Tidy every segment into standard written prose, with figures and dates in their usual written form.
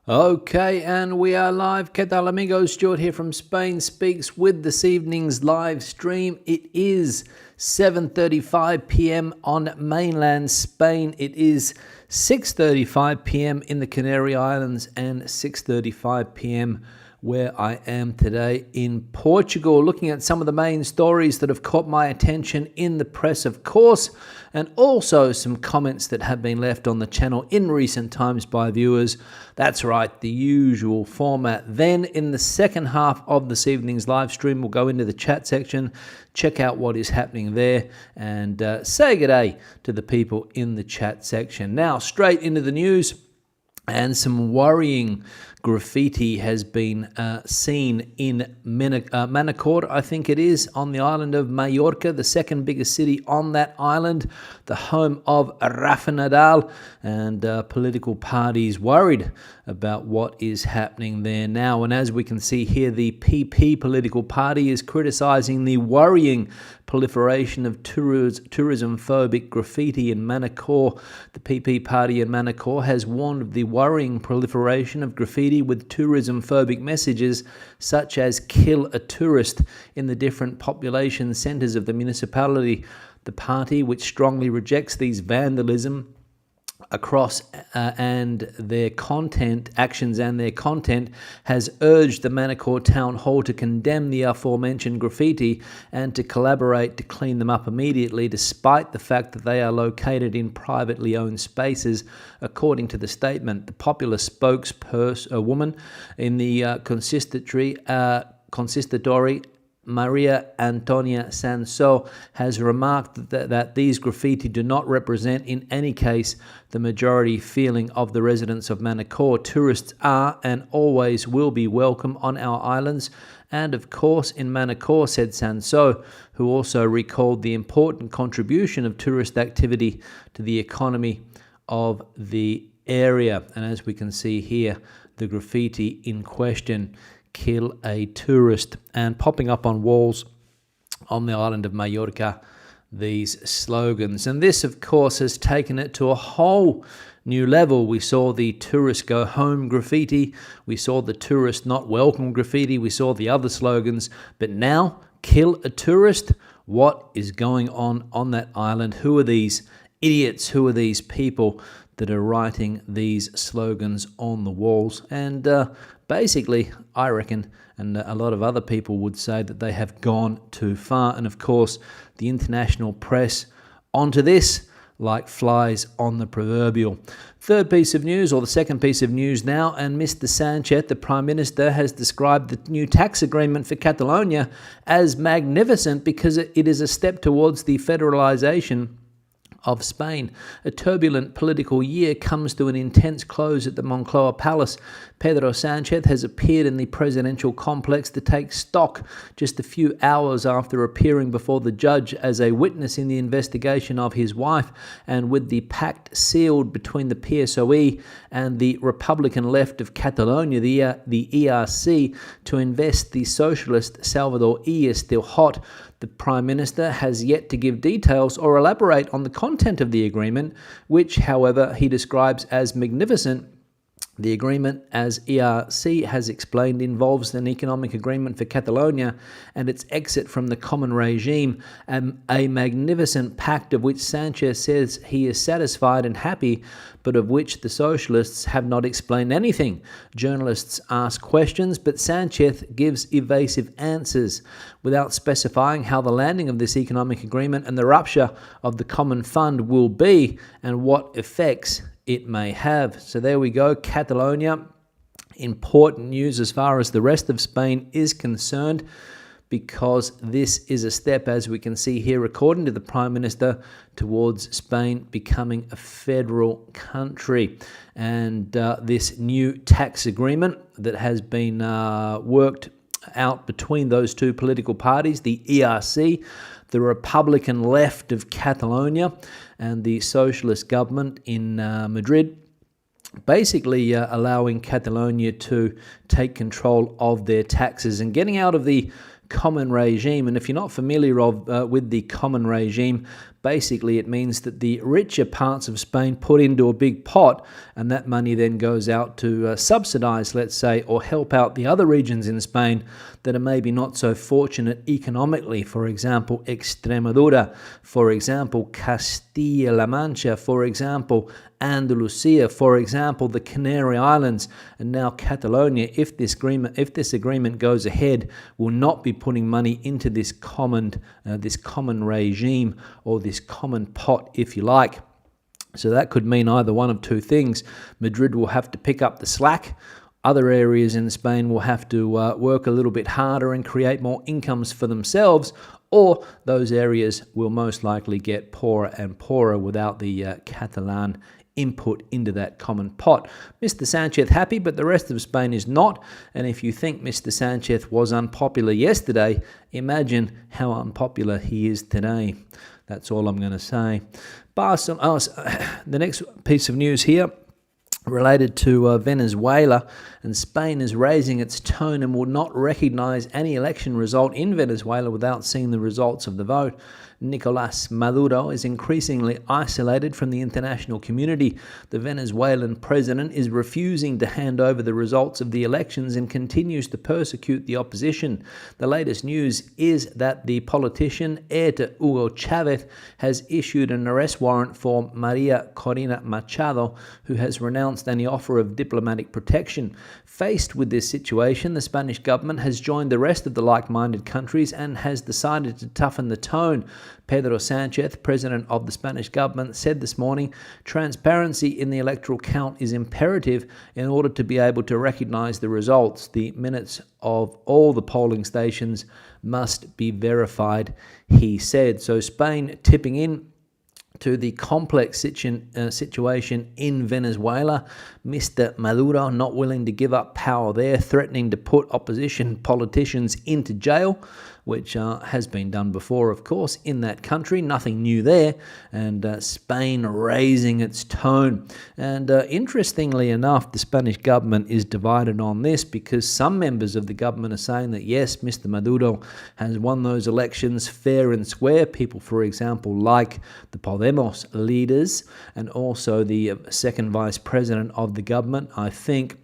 Okay, and we are live. ¿Qué tal, amigos? Stuart here from Spain Speaks with this evening's live stream. It is 7:35 p.m. on mainland Spain. It is 6:35 p.m. in the Canary Islands and 6:35 p.m. where I am today in Portugal, looking at some of the main stories that have caught my attention in the press, of course, and also some comments that have been left on the channel in recent times by viewers. That's right, the usual format. Then in the second half of this evening's live stream, we'll go into the chat section, check out what is happening there, and say good day to the people in the chat section. Now, straight into the news. And some worrying graffiti has been seen in Manacor, I think it is, on the island of Mallorca, the second biggest city on that island, the home of Rafa Nadal, and political parties worried about what is happening there now. And as we can see here, the PP political party is criticising the worrying proliferation of tourism-phobic graffiti in Manacor. The PP party in Manacor has warned of the worrying proliferation of graffiti with tourism-phobic messages such as "kill a tourist" in the different population centres of the municipality. The party, which strongly rejects these vandalism across and their content, actions and their content, has urged the Manacor Town Hall to condemn the aforementioned graffiti and to collaborate to clean them up immediately, despite the fact that they are located in privately owned spaces. According to the statement, the popular spokeswoman in the consistory, Maria Antonia Sanso, has remarked that these graffiti do not represent in any case the majority feeling of the residents of Manacor. Tourists are and always will be welcome on our islands and of course in Manacor, said Sanso, who also recalled the important contribution of tourist activity to the economy of the area. And as we can see here, the graffiti in question, "Kill a tourist," and popping up on walls on the island of Mallorca, these slogans. And this, of course, has taken it to a whole new level. We saw the tourist go home graffiti. We saw the tourist not welcome graffiti. We saw the other slogans. But now, "Kill a tourist." What is going on that island? Who are these idiots? Who are these people that are writing these slogans on the walls? And basically, I reckon, and a lot of other people would say, that they have gone too far. And of course, the international press onto this like flies on the proverbial. Third piece of news, or the second piece of news now, and Mr. Sanchez, the Prime Minister, has described the new tax agreement for Catalonia as magnificent because it is a step towards the federalisation of Spain. A turbulent political year comes to an intense close at the Moncloa Palace. Pedro Sanchez has appeared in the presidential complex to take stock just a few hours after appearing before the judge as a witness in the investigation of his wife, and with the pact sealed between the PSOE and the Republican left of Catalonia, the ERC, to invest the socialist Salvador Illa still hot. The Prime Minister has yet to give details or elaborate on the content of the agreement, which, however, he describes as magnificent. The agreement, as ERC has explained, involves an economic agreement for Catalonia and its exit from the common regime, a magnificent pact of which Sanchez says he is satisfied and happy, but of which the socialists have not explained anything. Journalists ask questions, but Sanchez gives evasive answers, without specifying how the landing of this economic agreement and the rupture of the common fund will be and what effects it may have. So there we go, Catalonia. Important news as far as the rest of Spain is concerned, because this is a step, as we can see here, according to the Prime Minister, towards Spain becoming a federal country. And this new tax agreement that has been worked out between those two political parties, the ERC, the Republican left of Catalonia, and the socialist government in Madrid, basically allowing Catalonia to take control of their taxes and getting out of the common regime. And if you're not familiar with the common regime, Basically, it means that the richer parts of Spain put into a big pot, and that money then goes out to subsidise, let's say, or help out the other regions in Spain that are maybe not so fortunate economically. For example, Extremadura, for example, Castilla-La Mancha, for example, Andalusia, for example, the Canary Islands, and now Catalonia. If this agreement goes ahead, will not be putting money into this common regime, or this common pot, if you like. So that could mean either one of two things. Madrid will have to pick up the slack. Other areas in Spain will have to work a little bit harder and create more incomes for themselves, or those areas will most likely get poorer and poorer without the Catalan input into that common pot. Mr. Sanchez happy, but the rest of Spain is not. And if you think Mr. Sanchez was unpopular yesterday, imagine how unpopular he is today. That's all I'm going to say. The next piece of news here related to Venezuela, and Spain is raising its tone and will not recognize any election result in Venezuela without seeing the results of the vote. Nicolás Maduro is increasingly isolated from the international community. The Venezuelan president is refusing to hand over the results of the elections and continues to persecute the opposition. The latest news is that the politician, heir to Hugo Chavez, has issued an arrest warrant for Maria Corina Machado, who has renounced any offer of diplomatic protection. Faced with this situation, the Spanish government has joined the rest of the like-minded countries and has decided to toughen the tone. Pedro Sanchez, president of the Spanish government, said this morning, transparency in the electoral count is imperative in order to be able to recognize the results. The minutes of all the polling stations must be verified, he said. So Spain tipping in to the complex situation in Venezuela. Mr. Maduro not willing to give up power there, threatening to put opposition politicians into jail, which has been done before, of course, in that country. Nothing new there. And Spain raising its tone. And interestingly enough, the Spanish government is divided on this, because some members of the government are saying that, yes, Mr. Maduro has won those elections fair and square. People, for example, like the Podemos leaders, and also the second vice president of the government, I think,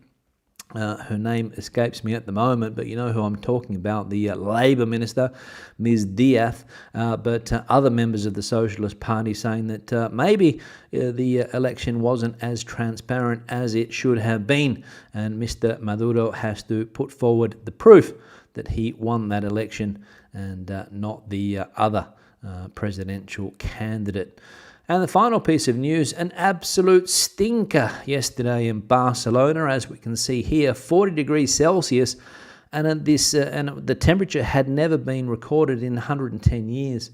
her name escapes me at the moment, but you know who I'm talking about, the Labour Minister, Ms. Diaz, but other members of the Socialist Party saying that maybe the election wasn't as transparent as it should have been, and Mr. Maduro has to put forward the proof that he won that election and not the other presidential candidate. And the final piece of news, an absolute stinker yesterday in Barcelona, as we can see here, 40 degrees Celsius, and the temperature had never been recorded in 110 years.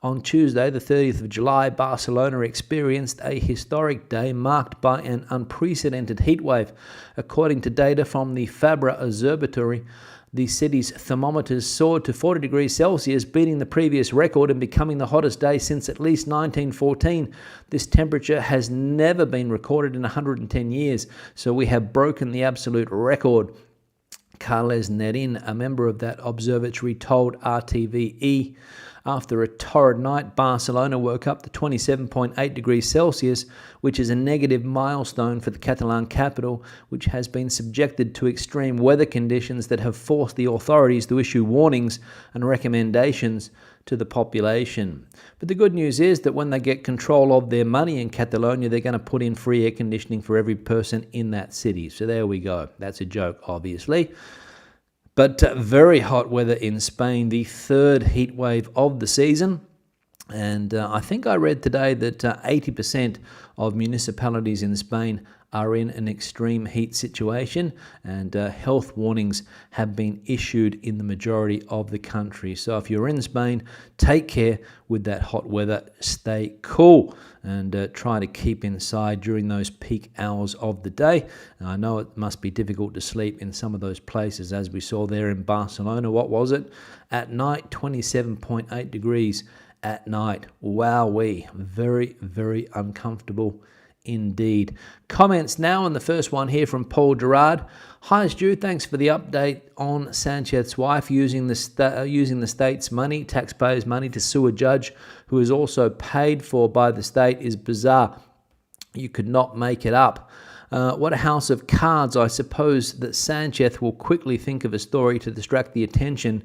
On Tuesday, the 30th of July, Barcelona experienced a historic day marked by an unprecedented heatwave. According to data from the Fabra Observatory, the city's thermometers soared to 40 degrees Celsius, beating the previous record and becoming the hottest day since at least 1914. This temperature has never been recorded in 110 years, so we have broken the absolute record. Carles Nerin, a member of that observatory, told RTVE. After a torrid night, Barcelona woke up to 27.8 degrees Celsius, which is a negative milestone for the Catalan capital, which has been subjected to extreme weather conditions that have forced the authorities to issue warnings and recommendations to the population. But the good news is that when they get control of their money in Catalonia, they're going to put in free air conditioning for every person in that city. So there we go. That's a joke, obviously. But very hot weather in Spain, the third heat wave of the season. And I think I read today that 80% of municipalities in Spain are in an extreme heat situation, and health warnings have been issued in the majority of the country. So if you're in Spain, take care with that hot weather, stay cool, and try to keep inside during those peak hours of the day. And I know it must be difficult to sleep in some of those places, as we saw there in Barcelona. What was it? At night, 27.8 degrees at night. Wowee. Very, very uncomfortable indeed. Comments now, and the first one here from Paul Gerard. Hi Stu, thanks for the update on Sanchez's wife using the state's money, taxpayers' money, to sue a judge who is also paid for by the state is bizarre. You could not make it up. What a house of cards. I suppose that Sanchez will quickly think of a story to distract the attention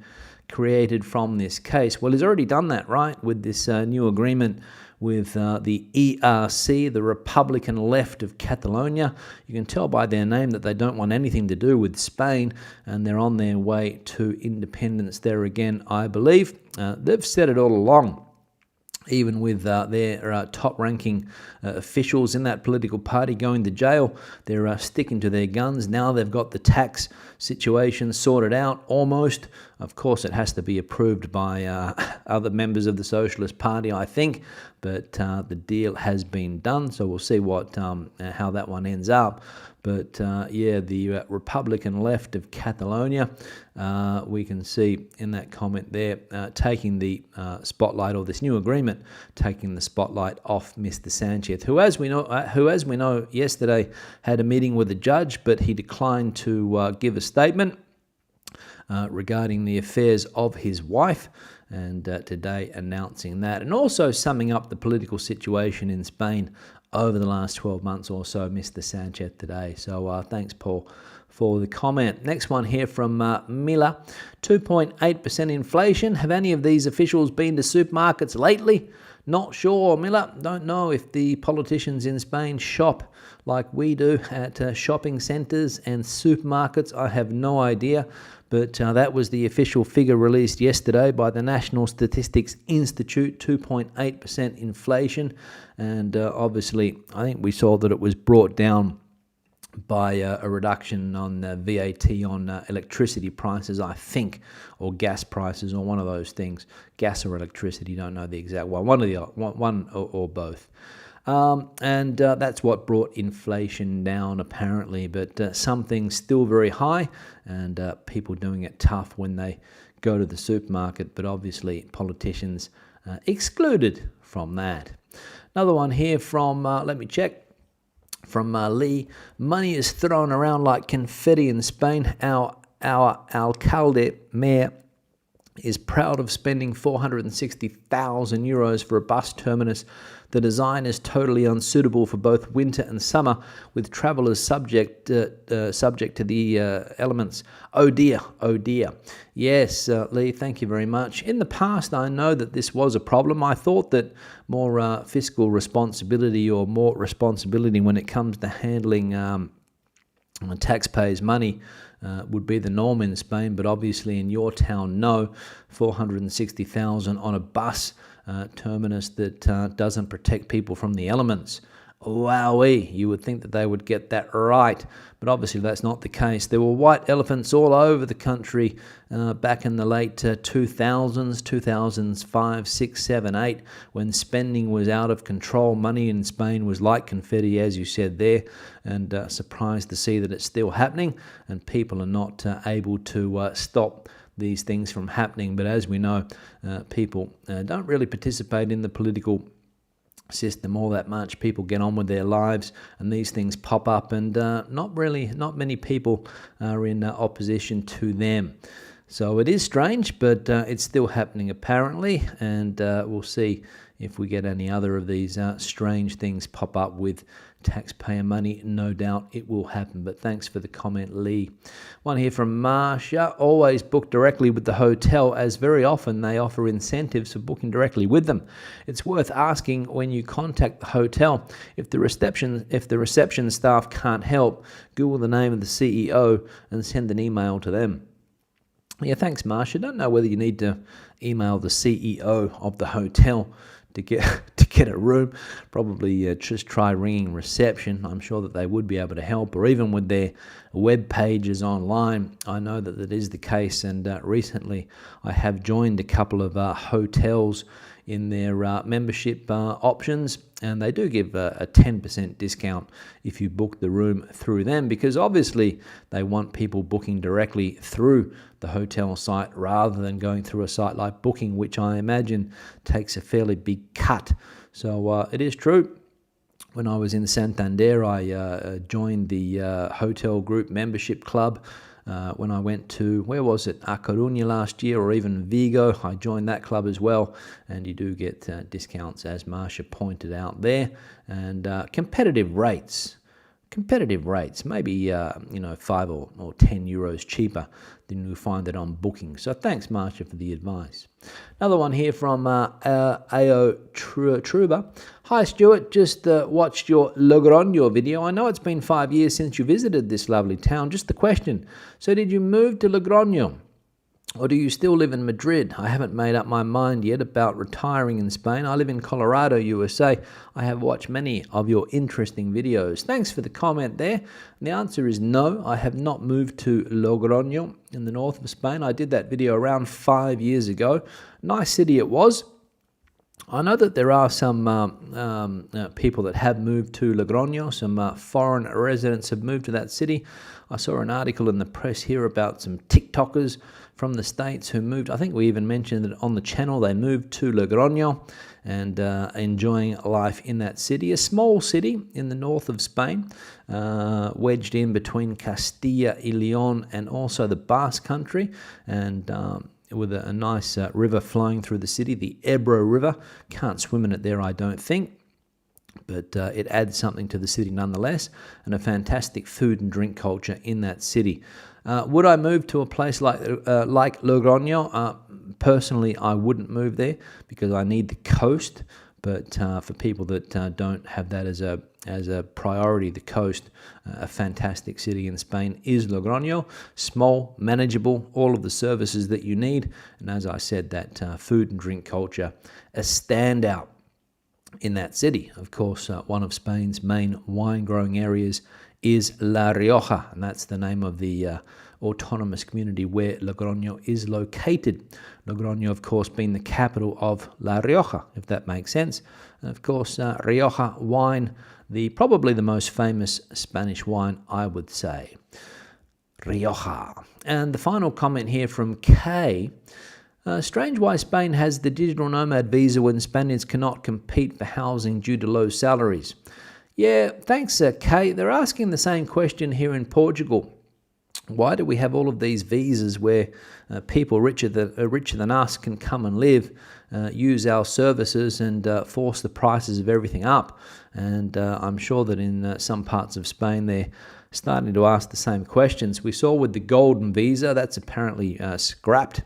created from this case. Well, he's already done that, right, with this new agreement with the ERC, the Republican left of Catalonia. You can tell by their name that they don't want anything to do with Spain, and they're on their way to independence there again, I believe. They've said it all along. Even with their top-ranking officials in that political party going to jail, they're sticking to their guns. Now they've got the tax situation sorted out, almost. Of course, it has to be approved by other members of the Socialist Party, I think, but the deal has been done, so we'll see how that one ends up. But the Republican left of Catalonia, we can see in that comment there, taking the spotlight, or this new agreement, taking the spotlight off Mr. Sanchez, who, as we know, yesterday had a meeting with a judge, but he declined to give a statement regarding the affairs of his wife, and today announcing that, and also summing up the political situation in Spain over the last 12 months or so, Mr. Sanchez today. So thanks, Paul, for the comment. Next one here from Miller. 2.8% inflation. Have any of these officials been to supermarkets lately? Not sure, Miller. Don't know if the politicians in Spain shop like we do at shopping centres and supermarkets. I have no idea. But that was the official figure released yesterday by the National Statistics Institute, 2.8% inflation. And obviously, I think we saw that it was brought down by a reduction on VAT on electricity prices, I think, or gas prices, or one of those things. Gas or electricity, don't know the exact one. One or both. And that's what brought inflation down, apparently. But some things still very high, and people doing it tough when they go to the supermarket. But obviously, politicians excluded from that. Another one here from, let me check, from Lee. Money is thrown around like confetti in Spain. Our alcalde, mayor, is proud of spending 460,000 euros for a bus terminus. The design is totally unsuitable for both winter and summer, with travellers subject to the elements. Oh dear, oh dear. Yes, Lee, thank you very much. In the past, I know that this was a problem. I thought that more fiscal responsibility, or more responsibility when it comes to handling taxpayers' money, would be the norm in Spain, but obviously in your town, no. 460,000 on a bus terminus that doesn't protect people from the elements. Wowee, you would think that they would get that right, but obviously that's not the case. There were white elephants all over the country back in the late 2000s, 2005, 6, 7, 8, when spending was out of control. Money in Spain was like confetti, as you said there, and surprised to see that it's still happening, and people are not able to stop these things from happening. But as we know, people don't really participate in the political system all that much. People get on with their lives, and these things pop up, and not many people are in opposition to them. So it is strange, but it's still happening apparently, and we'll see if we get any other of these strange things pop up with taxpayer money. No doubt it will happen, but thanks for the comment, Lee. One here from Marsha. Always book directly with the hotel, as very often they offer incentives for booking directly with them. It's worth asking when you contact the hotel. If the reception staff can't help, Google the name of the CEO and send an email to them. Yeah, thanks, Marsha. Don't know whether you need to email the CEO of the hotel to get a room. Probably just try ringing reception. I'm sure that they would be able to help, or even with their web pages online. I know that that is the case, and recently I have joined a couple of hotels in their membership options, and they do give a 10% discount if you book the room through them, because obviously they want people booking directly through the hotel site rather than going through a site like Booking, which I imagine takes a fairly big cut. So it is true. When I was in Santander, I joined the hotel group membership club. When I went to, where was it, A Coruña last year, or even Vigo, I joined that club as well, and you do get discounts, as Marsha pointed out there, and competitive rates, maybe 5 or 10 euros cheaper than you find it on booking. So thanks, Marsha, for the advice. Another one here from AO Truba. Hi, Stuart. Just watched your Logroño video. I know it's been 5 years since you visited this lovely town. Just the question. So did you move to Logroño? Or do you still live in Madrid? I haven't made up my mind yet about retiring in Spain. I live in Colorado, USA. I have watched many of your interesting videos. Thanks for the comment there. And the answer is no, I have not moved to Logroño in the north of Spain. I did that video around 5 years ago. Nice city it was. I know that there are some people that have moved to Logroño. Some foreign residents have moved to that city. I saw an article in the press here about some TikTokers from the States who moved. I think we even mentioned it on the channel. They moved to Logroño and enjoying life in that city. A small city in the north of Spain, wedged in between Castilla y León and also the Basque Country, and with a nice river flowing through the city, the Ebro River. Can't swim in it there, I don't think, but it adds something to the city nonetheless, and a fantastic food and drink culture in that city. Would I move to a place like Logroño? Personally, I wouldn't move there because I need the coast. But for people that don't have that as a priority, the coast, a fantastic city in Spain is Logroño. Small, manageable, all of the services that you need. And as I said, that food and drink culture, a standout in that city. Of course, one of Spain's main wine growing areas is La Rioja, and that's the name of the autonomous community where Logroño is located. Logroño, of course, being the capital of La Rioja, if that makes sense. And of course, Rioja wine, probably the most famous Spanish wine, I would say. Rioja. And the final comment here from Kay. Strange why Spain has the digital nomad visa when Spaniards cannot compete for housing due to low salaries. Yeah, thanks, Kay. They're asking the same question here in Portugal. Why do we have all of these visas where people richer than us can come and live, use our services, and force the prices of everything up? And I'm sure that in some parts of Spain they're starting to ask the same questions. We saw with the golden visa, that's apparently scrapped.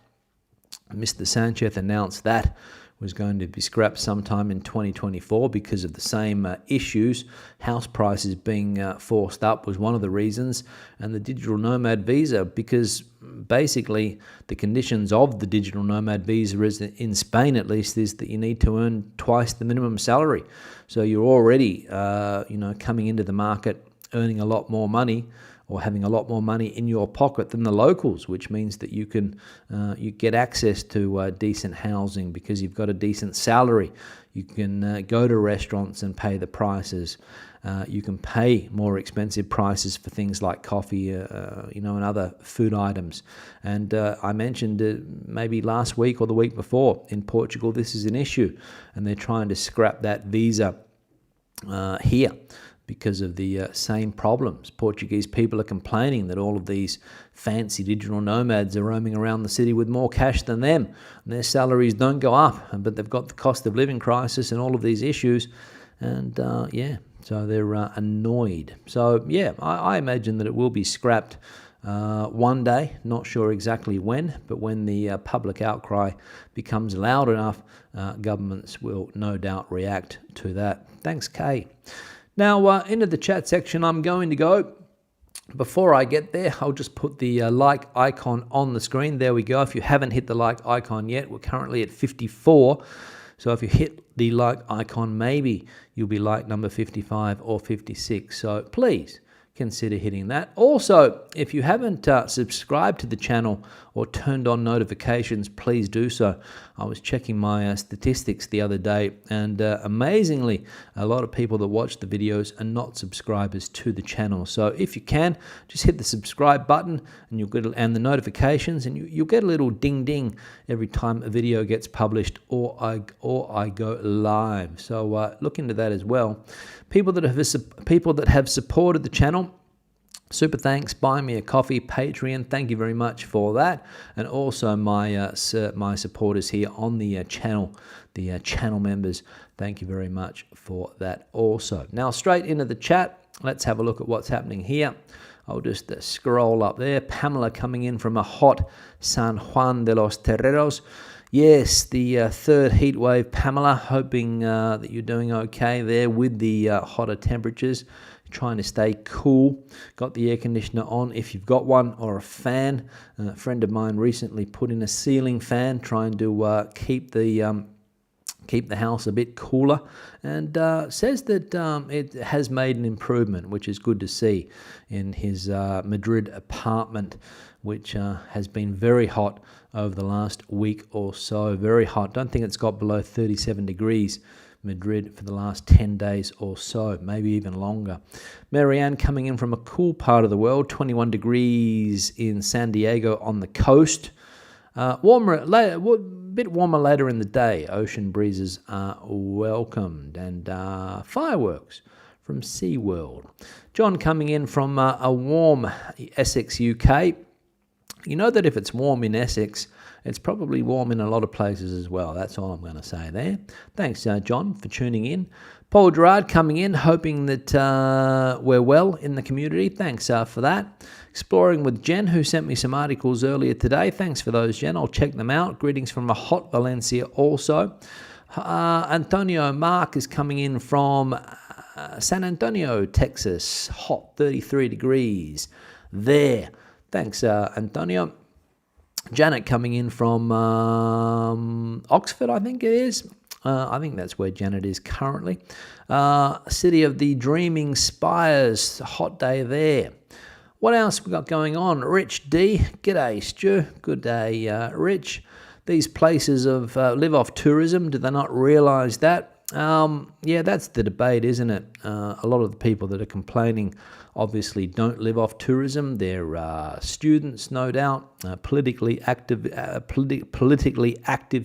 Mr. Sanchez announced that was going to be scrapped sometime in 2024 because of the same issues. House prices being forced up was one of the reasons, and the digital nomad visa, because basically the conditions of the digital nomad visa is, in Spain at least, is that you need to earn twice the minimum salary. So you're already coming into the market earning a lot more money, or having a lot more money in your pocket than the locals, which means that you can you get access to decent housing because you've got a decent salary. You can go to restaurants and pay the prices. You can pay more expensive prices for things like coffee, and other food items. And I mentioned maybe last week or the week before, in Portugal, this is an issue, and they're trying to scrap that visa here, because of the same problems. Portuguese people are complaining that all of these fancy digital nomads are roaming around the city with more cash than them, and their salaries don't go up, but they've got the cost of living crisis and all of these issues, and so they're annoyed. So I imagine that it will be scrapped one day, not sure exactly when, but when the public outcry becomes loud enough, governments will no doubt react to that. Thanks, Kay. Now, into the chat section I'm going to go. Before I get there, I'll just put the like icon on the screen. There we go. If you haven't hit the like icon yet, we're currently at 54. So if you hit the like icon, maybe you'll be like number 55 or 56. So please consider hitting that. Also, if you haven't subscribed to the channel or turned on notifications, please do so. I was checking my statistics the other day, and amazingly, a lot of people that watch the videos are not subscribers to the channel. So if you can, just hit the subscribe button and you'll get the notifications, and you'll get a little ding ding every time a video gets published or I go live. So look into that as well. People that have supported the channel, super thanks. Buy me a coffee, Patreon. Thank you very much for that, and also my supporters here on the channel, the channel members. Thank you very much for that. Also, now straight into the chat. Let's have a look at what's happening here. I'll just scroll up there. Pamela coming in from a hot San Juan de los Terreros. Yes, the third heat wave, Pamela. Hoping that you're doing okay there with the hotter temperatures. Trying to stay cool. Got the air conditioner on if you've got one, or a fan. A friend of mine recently put in a ceiling fan, trying to keep the house a bit cooler, and says that it has made an improvement, which is good to see, in his Madrid apartment, which has been very hot over the last week or so. Very hot. Don't think it's got below 37 degrees Madrid for the last 10 days or so, maybe even longer. Marianne coming in from a cool part of the world, 21 degrees in San Diego on the coast. Warmer later, bit warmer later in the day. Ocean breezes are welcomed, and fireworks from SeaWorld. John coming in from a warm Essex, UK. You know that if it's warm in Essex, it's probably warm in a lot of places as well. That's all I'm going to say there. Thanks, John, for tuning in. Paul Gerard coming in, hoping that we're well in the community. Thanks for that. Exploring with Jen, who sent me some articles earlier today. Thanks for those, Jen. I'll check them out. Greetings from a hot Valencia also. Antonio Mark is coming in from San Antonio, Texas. Hot, 33 degrees there. Thanks, Antonio. Janet coming in from Oxford, I think it is. I think that's where Janet is currently. City of the Dreaming Spires, hot day there. What else we got going on? Rich D, g'day Stu, good day Rich. These places live off tourism, do they not realise that? Yeah, that's the debate, isn't it? A lot of the people that are complaining obviously don't live off tourism. They're students, no doubt, politically active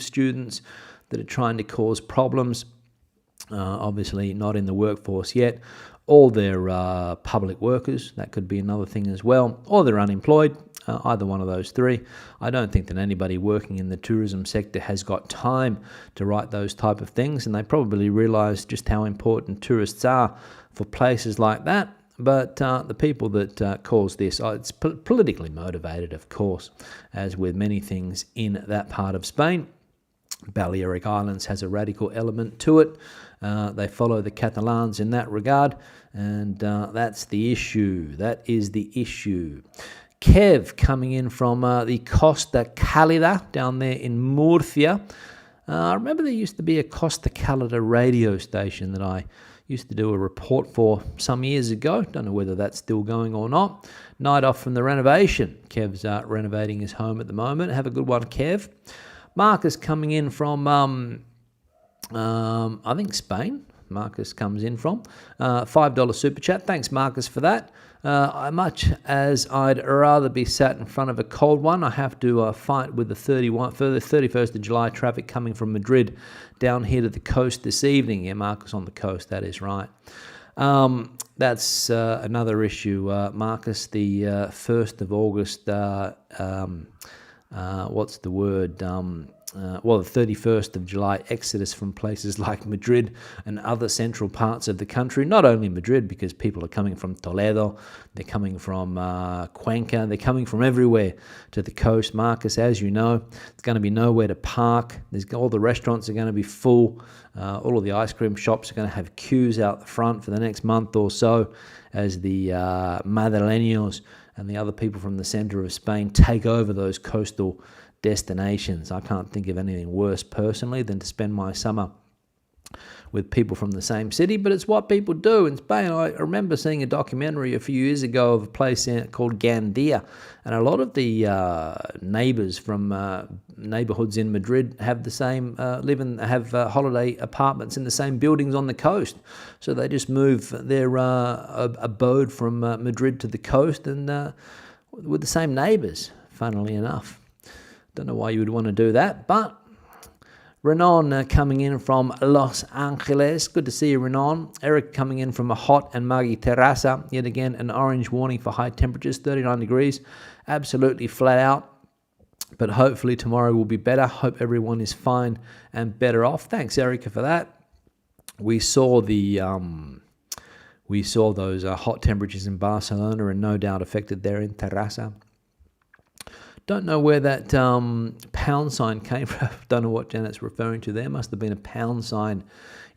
students that are trying to cause problems. Obviously not in the workforce yet. Or they're public workers. That could be another thing as well. Or they're unemployed. Either one of those three. I don't think that anybody working in the tourism sector has got time to write those type of things, and they probably realise just how important tourists are for places like that. But the people that cause this, it's politically motivated, of course, as with many things in that part of Spain. Balearic Islands has a radical element to it. They follow the Catalans in that regard, and that's the issue. That is the issue. Kev coming in from the Costa Cálida down there in Murcia. I remember there used to be a Costa Cálida radio station that I used to do a report for some years ago. Don't know whether that's still going or not. Night off from the renovation. Kev's renovating his home at the moment. Have a good one, Kev. Marcus coming in from, I think Spain. Marcus comes in from $5 super chat. Thanks, Marcus, for that. Much as I'd rather be sat in front of a cold one, I have to fight with the 31st of July traffic coming from Madrid down here to the coast this evening. Yeah, Marcus, on the coast, that is right. That's another issue, Marcus. The 1st of August, what's the word? The 31st of July exodus from places like Madrid and other central parts of the country. Not only Madrid, because people are coming from Toledo, they're coming from Cuenca, they're coming from everywhere to the coast. Marcus, as you know, there's going to be nowhere to park. All the restaurants are going to be full. All of the ice cream shops are going to have queues out the front for the next month or so as the Madrileños and the other people from the centre of Spain take over those coastal destinations. I can't think of anything worse personally than to spend my summer with people from the same city, but it's what people do in Spain. I remember seeing a documentary a few years ago of a place called Gandia, and a lot of the neighbours from neighbourhoods in Madrid have the same have holiday apartments in the same buildings on the coast. So they just move their abode from Madrid to the coast, and with the same neighbours. Funnily enough, don't know why you would want to do that, but. Renan coming in from Los Angeles. Good to see you, Renan. Eric coming in from a hot and muggy Terrassa. Yet again, an orange warning for high temperatures, 39 degrees. Absolutely flat out. But hopefully tomorrow will be better. Hope everyone is fine and better off. Thanks, Erica, for that. We saw those hot temperatures in Barcelona, and no doubt affected there in Terrassa. Don't know where that pound sign came from. Don't know what Janet's referring to there. Must have been a pound sign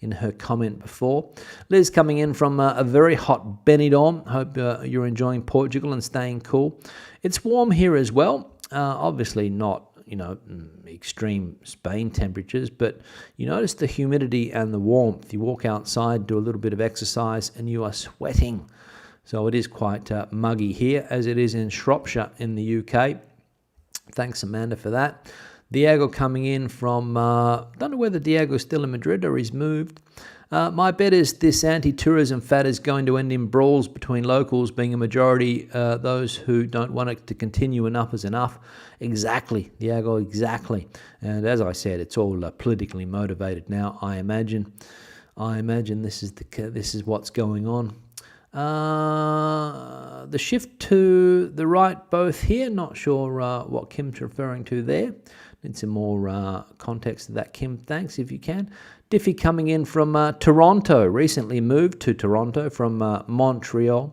in her comment before. Liz coming in from a very hot Benidorm. Hope you're enjoying Portugal and staying cool. It's warm here as well. Obviously not, extreme Spain temperatures, but you notice the humidity and the warmth. You walk outside, do a little bit of exercise, and you are sweating. So it is quite muggy here, as it is in Shropshire in the UK. Thanks, Amanda, for that. Diego coming in from, don't know whether Diego's still in Madrid or he's moved. My bet is this anti-tourism fad is going to end in brawls between locals, being a majority, those who don't want it to continue. Enough is enough. Exactly, Diego, exactly. And as I said, it's all politically motivated now, I imagine. This is what's going on. The shift to the right both here, not sure what Kim's referring to there. Need some more context to that, Kim. Thanks, if you can. Diffie coming in from Toronto, recently moved to Toronto from Montreal,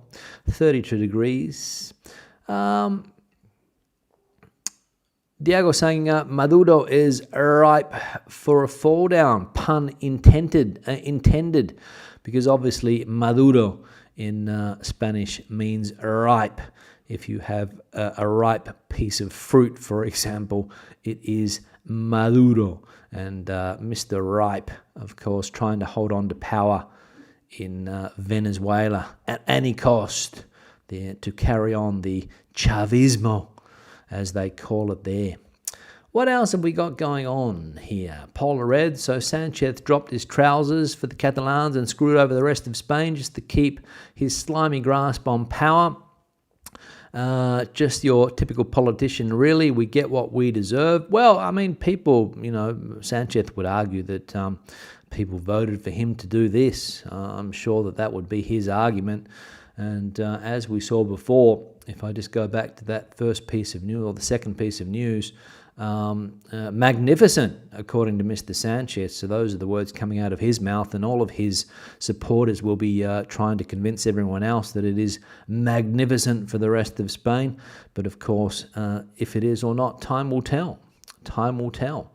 32 degrees. Diego saying Maduro is ripe for a fall down, pun intended, because obviously Maduro in Spanish means ripe. If you have a ripe piece of fruit, for example, it is maduro. And Mr. Ripe, of course, trying to hold on to power in Venezuela at any cost, to carry on the Chavismo, as they call it there. What else have we got going on here? Polar red. So Sanchez dropped his trousers for the Catalans and screwed over the rest of Spain just to keep his slimy grasp on power. Just your typical politician, really. We get what we deserve. Well, I mean, people, Sanchez would argue that people voted for him to do this. I'm sure that would be his argument. And as we saw before, if I just go back to that first piece of news, or the second piece of news, magnificent, according to Mr. Sanchez. So those are the words coming out of his mouth, and all of his supporters will be trying to convince everyone else that it is magnificent for the rest of Spain. But of course, if it is or not, time will tell. Time will tell.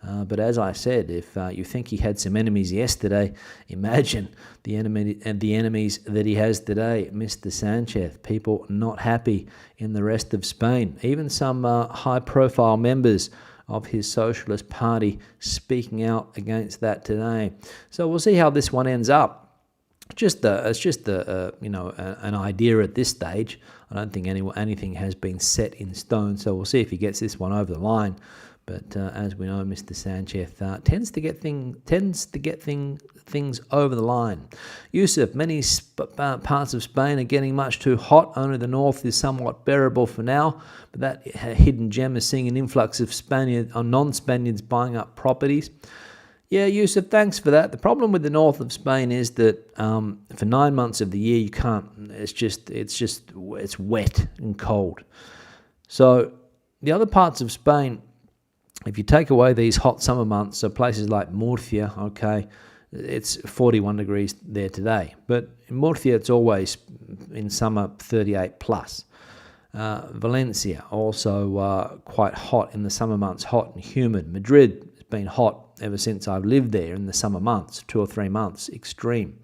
But as I said, if you think he had some enemies yesterday, imagine the enemies that he has today. Mr. Sanchez, people not happy in the rest of Spain. Even some high-profile members of his Socialist Party speaking out against that today. So we'll see how this one ends up. It's just an idea at this stage. I don't think anything has been set in stone. So we'll see if he gets this one over the line. But as we know, Mr. Sanchez tends to get things over the line. Yusuf, many parts of Spain are getting much too hot. Only the north is somewhat bearable for now. But that hidden gem is seeing an influx of non-Spaniards buying up properties. Yeah, Yusuf, thanks for that. The problem with the north of Spain is that for 9 months of the year you can't. It's wet and cold. So the other parts of Spain, if you take away these hot summer months, so places like Murcia, okay, it's 41 degrees there today. But in Murcia, it's always in summer 38 plus. Valencia, also quite hot in the summer months, hot and humid. Madrid has been hot ever since I've lived there in the summer months, 2 or 3 months, extreme.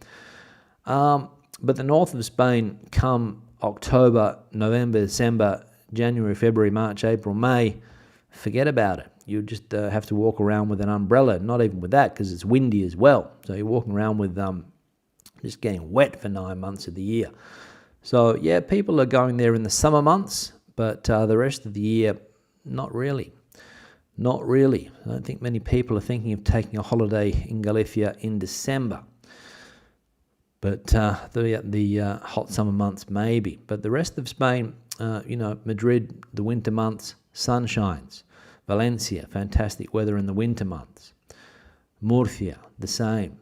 But the north of Spain, come October, November, December, January, February, March, April, May, forget about it. You just have to walk around with an umbrella, not even with that because it's windy as well. So you're walking around with just getting wet for 9 months of the year. So, yeah, people are going there in the summer months, but the rest of the year, not really. Not really. I don't think many people are thinking of taking a holiday in Galicia in December. But the hot summer months, maybe. But the rest of Spain, Madrid, the winter months, sun shines. Valencia, fantastic weather in the winter months. Murcia, the same.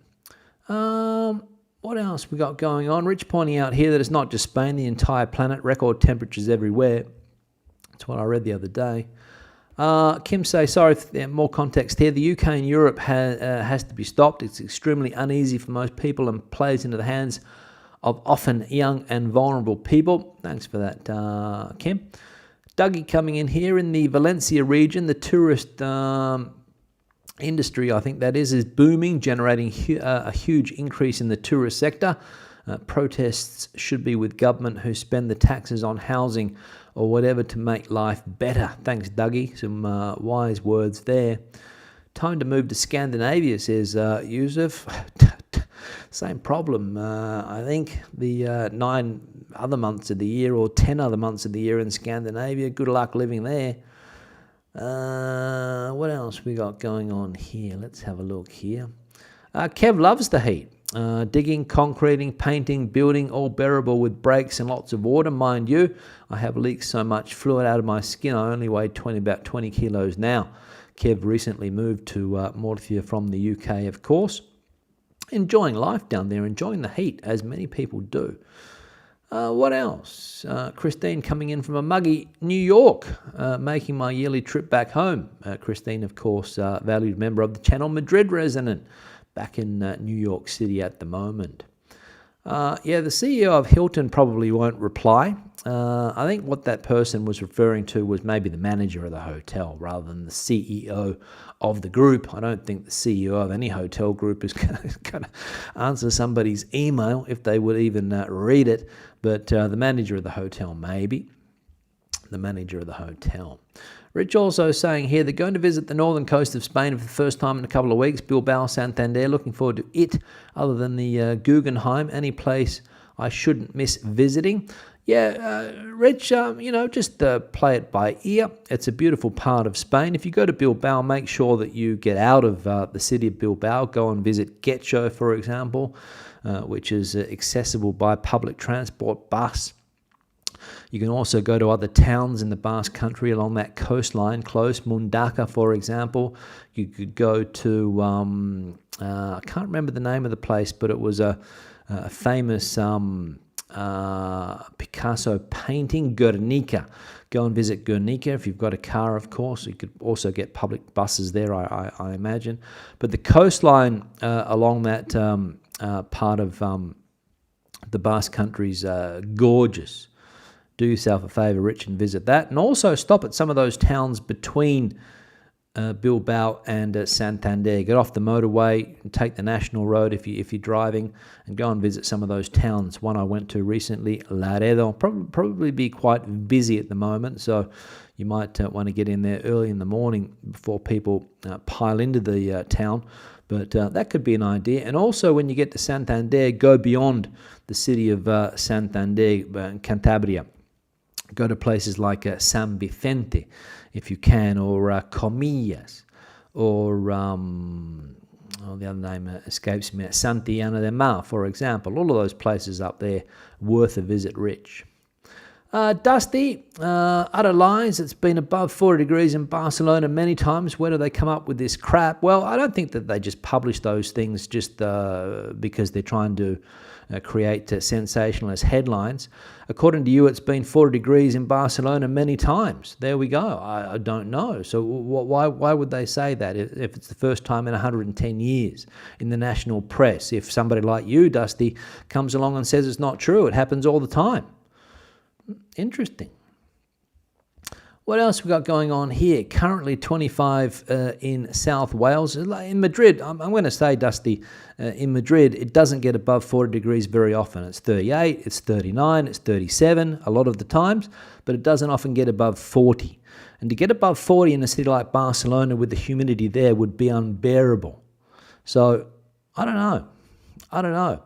What else we got going on? Rich pointing out here that it's not just Spain, the entire planet, record temperatures everywhere. That's what I read the other day. Kim say, sorry, more context here. The UK and Europe has to be stopped. It's extremely uneasy for most people and plays into the hands of often young and vulnerable people. Thanks for that, Kim. Dougie coming in here in the Valencia region. The tourist industry, I think that is booming, generating a huge increase in the tourist sector. Protests should be with government who spend the taxes on housing or whatever to make life better. Thanks, Dougie. Some wise words there. Time to move to Scandinavia, says Yusuf. Same problem. I think the 9 other months of the year or 10 other months of the year in Scandinavia. Good luck living there. What else we got going on here? Let's have a look here. Kev loves the heat. Digging, concreting, painting, building, all bearable with breaks and lots of water. Mind you, I have leaked so much fluid out of my skin, I only weigh about 20 kilos now. Kev recently moved to Murcia from the UK, of course. Enjoying life down there, enjoying the heat, as many people do. What else? Christine coming in from a muggy New York, making my yearly trip back home. Christine, of course, valued member of the channel, Madrid resident, back in New York City at the moment. The CEO of Hilton probably won't reply. I think what that person was referring to was maybe the manager of the hotel rather than the CEO of the group. I don't think the CEO of any hotel group is going to answer somebody's email if they would even read it. But the manager of the hotel, maybe. The manager of the hotel. Rich also saying here, they're going to visit the northern coast of Spain for the first time in a couple of weeks. Bilbao, Santander, looking forward to it. Other than the Guggenheim, any place I shouldn't miss visiting. Rich, just play it by ear. It's a beautiful part of Spain. If you go to Bilbao, make sure that you get out of the city of Bilbao. Go and visit Getxo, for example, which is accessible by public transport, bus. You can also go to other towns in the Basque Country along that coastline close. Mundaka, for example. You could go to, I can't remember the name of the place, but it was a famous Picasso painting, Guernica. Go and visit Guernica if you've got a car, of course. You could also get public buses there, I imagine. But the coastline along that part of the Basque Country is gorgeous. Do yourself a favour, Rich, and visit that. And also stop at some of those towns between Bilbao and Santander. Get off the motorway and take the national road if you're driving and go and visit some of those towns. One I went to recently, Laredo, probably be quite busy at the moment, so you might want to get in there early in the morning before people pile into the town. But that could be an idea. And also when you get to Santander, go beyond the city of Santander, Cantabria. Go to places like San Vicente, if you can, or Comillas, or the other name escapes me, Santillana de Mar, for example. All of those places up there, worth a visit, Rich. Dusty, utter lies. It's been above 40 degrees in Barcelona many times. Where do they come up with this crap? Well, I don't think that they just publish those things just because they're trying to create sensationalist headlines. According to you, it's been 40 degrees in Barcelona many times. There we go. I don't know. So why would they say that if it's the first time in 110 years in the national press? If somebody like you, Dusty, comes along and says it's not true, it happens all the time. Interesting. What else we got going on here? Currently 25 in South Wales. In Madrid, I'm going to say, Dusty, in Madrid, it doesn't get above 40 degrees very often. It's 38, it's 39, it's 37 a lot of the times, but it doesn't often get above 40. And to get above 40 in a city like Barcelona with the humidity there would be unbearable. So, I don't know.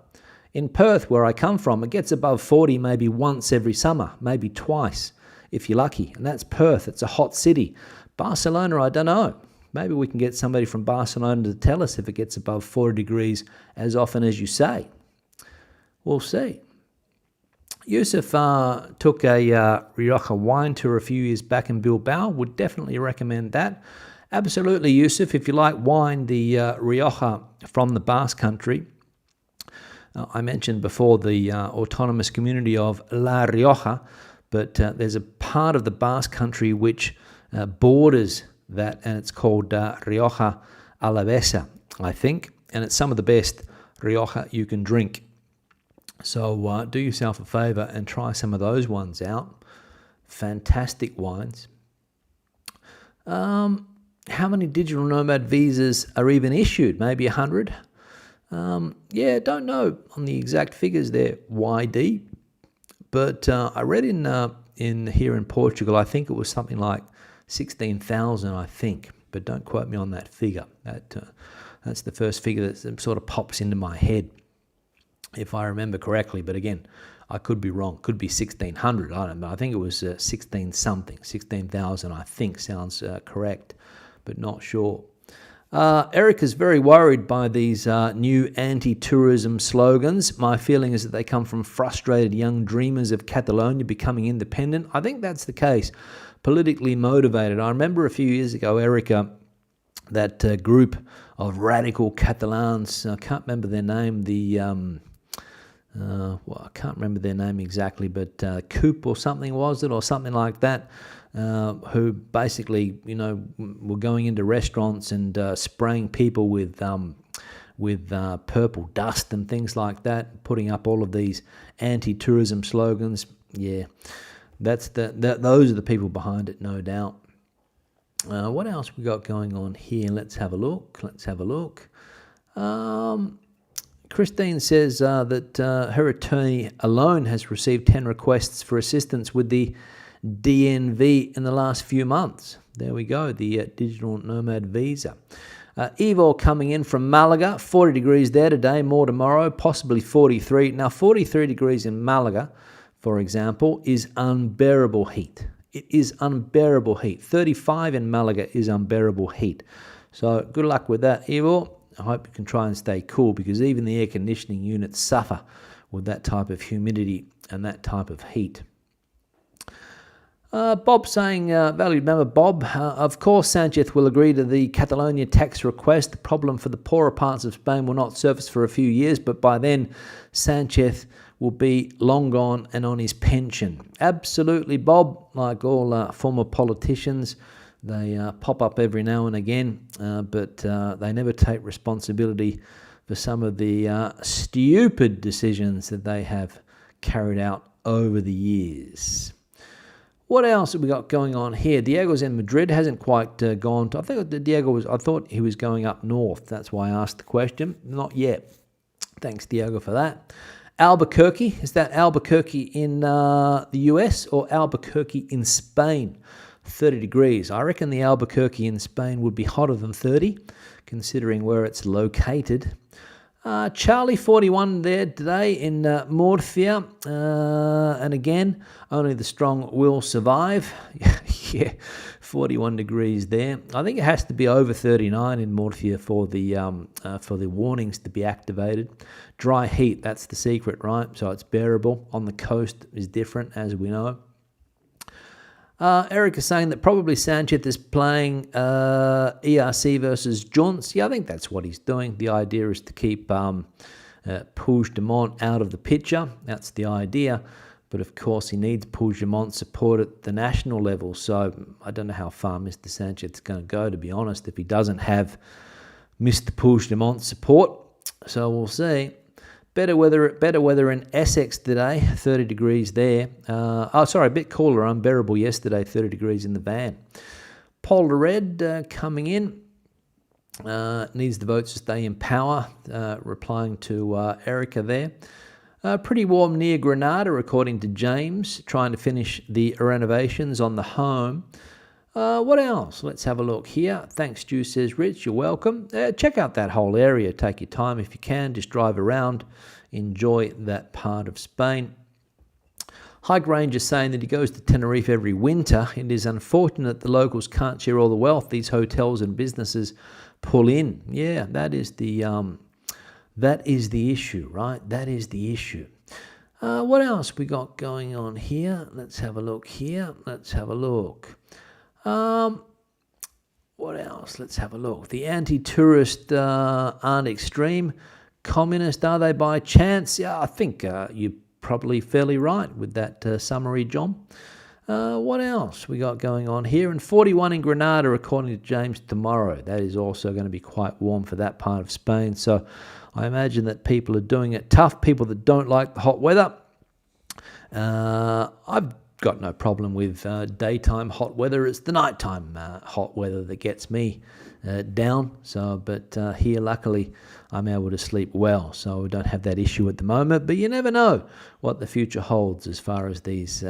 In Perth, where I come from, it gets above 40 maybe once every summer, maybe twice, if you're lucky. And that's Perth. It's a hot city. Barcelona, I don't know. Maybe we can get somebody from Barcelona to tell us if it gets above 40 degrees as often as you say. We'll see. Yusuf took a Rioja wine tour a few years back in Bilbao. Would definitely recommend that. Absolutely, Yusuf. If you like wine, the Rioja from the Basque Country. I mentioned before the autonomous community of La Rioja, but there's a part of the Basque Country which borders that, and it's called Rioja Alavesa, I think, and it's some of the best Rioja you can drink. So do yourself a favour and try some of those ones out. Fantastic wines. How many digital nomad visas are even issued? Maybe 100? Don't know on the exact figures there, YD. But I read in here in Portugal, I think it was something like 16,000, I think. But don't quote me on that figure. That's the first figure that sort of pops into my head, if I remember correctly. But again, I could be wrong. Could be 1,600. I don't know. I think it was 16-something. 16,000, I think, sounds correct, but not sure. Eric is very worried by these new anti-tourism slogans. My feeling is that they come from frustrated young dreamers of Catalonia becoming independent. I think that's the case. Politically motivated. I remember a few years ago, Erica, that group of radical Catalans, I can't remember their name, I can't remember their name exactly, but Coop or something was it, or something like that, who basically, were going into restaurants and spraying people with purple dust and things like that, putting up all of these anti-tourism slogans. Yeah, those are the people behind it, no doubt. What else we got going on here? Let's have a look. Christine says that her attorney alone has received 10 requests for assistance with the DNV in the last few months. There we go, the digital nomad visa. Evo coming in from Malaga, 40 degrees there today, more tomorrow, possibly 43. Now, 43 degrees in Malaga, for example, is unbearable heat. It is unbearable heat. 35 in Malaga is unbearable heat. So good luck with that, Evo. I hope you can try and stay cool, because even the air conditioning units suffer with that type of humidity and that type of heat. Bob saying, valued member Bob, of course Sanchez will agree to the Catalonia tax request. The problem for the poorer parts of Spain will not surface for a few years, but by then Sanchez will be long gone and on his pension. Absolutely, Bob. Like all former politicians, they pop up every now and again, but they never take responsibility for some of the stupid decisions that they have carried out over the years. What else have we got going on here? Diego's in Madrid, hasn't quite gone to... I thought he was going up north. That's why I asked the question. Not yet. Thanks, Diego, for that. Albuquerque. Is that Albuquerque in the US or Albuquerque in Spain? 30 degrees. I reckon the Albuquerque in Spain would be hotter than 30, considering where it's located. Charlie 41 there today in Murcia, and again, only the strong will survive. Yeah, 41 degrees there. I think it has to be over 39 in Murcia for the warnings to be activated. Dry heat, that's the secret, right? So it's bearable. On the coast is different, as we know. Eric is saying that probably Sanchez is playing ERC versus Junts. Yeah, I think that's what he's doing. The idea is to keep Puigdemont out of the picture. That's the idea. But of course, he needs Puigdemont's support at the national level. So I don't know how far Mr. Sanchez is going to go, to be honest, if he doesn't have Mr. Puigdemont's support. So we'll see. Better weather in Essex today, 30 degrees there. A bit cooler, unbearable yesterday, 30 degrees in the van. Polar Red coming in. Needs the votes to stay in power, replying to Erica there. Pretty warm near Granada, according to James, trying to finish the renovations on the home. What else? Let's have a look here. Thanks, Stu, says Rich. You're welcome. Check out that whole area. Take your time if you can. Just drive around. Enjoy that part of Spain. Hike Ranger saying that he goes to Tenerife every winter. It is unfortunate the locals can't share all the wealth these hotels and businesses pull in. Yeah, that is the issue, right? That is the issue. What else we got going on here? Let's have a look here. Let's have a look. What else? Let's have a look. The anti-tourist aren't extreme. Communist, are they by chance? Yeah, I think you're probably fairly right with that summary, John. What else we got going on here? And 41 in Granada, according to James, tomorrow. That is also going to be quite warm for that part of Spain. So I imagine that people are doing it tough. People that don't like the hot weather. I've got no problem with daytime hot weather. It's the nighttime hot weather that gets me down. So, but here, luckily, I'm able to sleep well, so we don't have that issue at the moment. But you never know what the future holds as far as these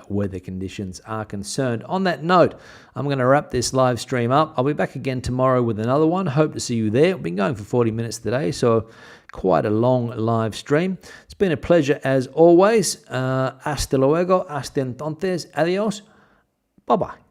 weather conditions are concerned. On that note, I'm going to wrap this live stream up. I'll be back again tomorrow with another one. Hope to see you there. We've been going for 40 minutes today, so quite a long live stream. It's been a pleasure as always. Hasta luego. Hasta entonces. Adios. Bye-bye.